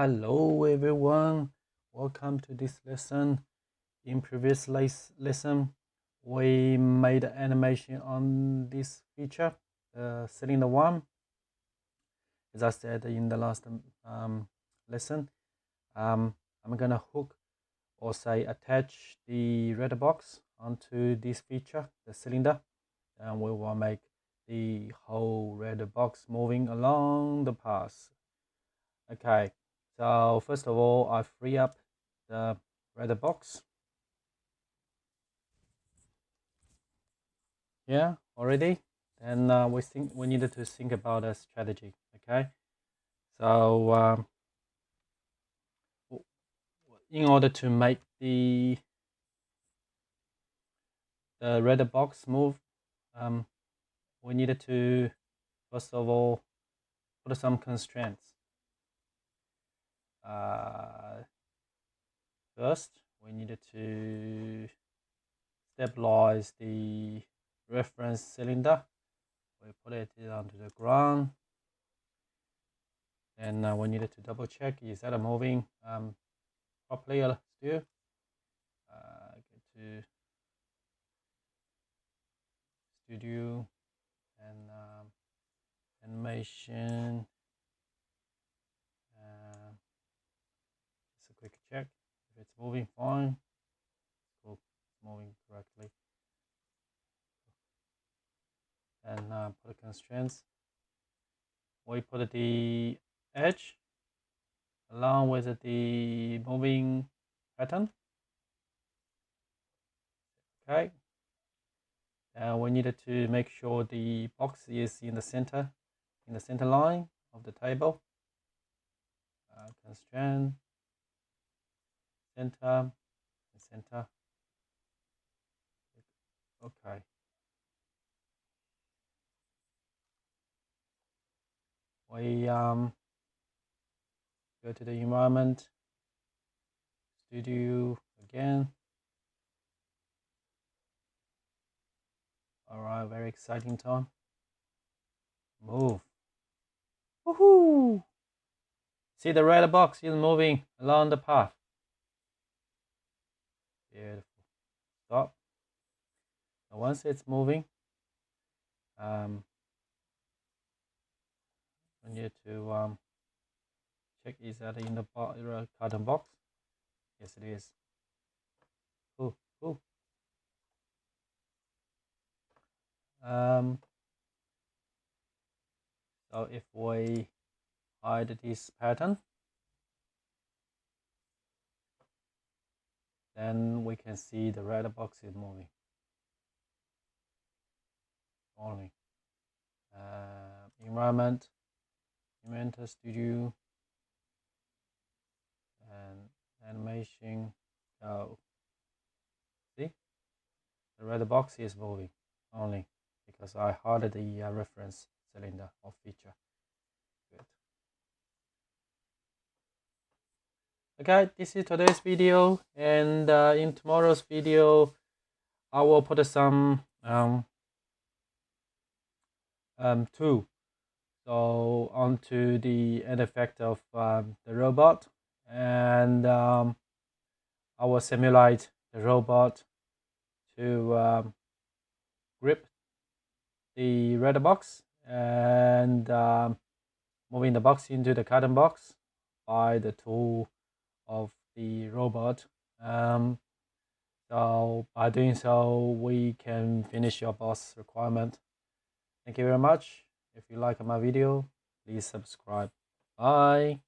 Hello everyone, welcome to this lesson. In previous lesson, we made an animation on this feature, the cylinder one. As I said in the last lesson, I'm gonna hook or say attach the red box onto this feature, the cylinder, and we will make the whole red box moving along the path. Okay, so first of all, I free up the red box. Yeah, already. Then we needed to think about a strategy. Okay, so in order to make the red box move, we needed to first of all put some constraints. First, we needed to stabilize the reference cylinder. We put it onto the ground. And we needed to double check, is that moving properly or still? Go to studio and animation. Just a quick check if it's moving fine. Cool, it's moving correctly. And put constraints. We put the edge along with the moving pattern. Okay. And we needed to make sure the box is in the center line of the table. Constraint, center. Okay. We go to the environment, studio again. All right, very exciting time. Move. Woohoo! See, the red box is moving along the path. Beautiful. Stop. And once it's moving, we need to check, is that in the carton box? Yes, it is. Cool. So if we hide this pattern, then we can see the red box is moving. Environment, Inventor Studio, and animation. Go. See, the red box is moving only because I hid the reference cylinder or feature. Good. Okay, this is today's video, and in tomorrow's video, I will put some tool so onto the end effect of the robot, and I will simulate the robot to grip the red box and moving the box into the carton box by the tool of the robot. So by doing so, we can finish your boss requirement. Thank you very much. If you like my video, please subscribe. Bye.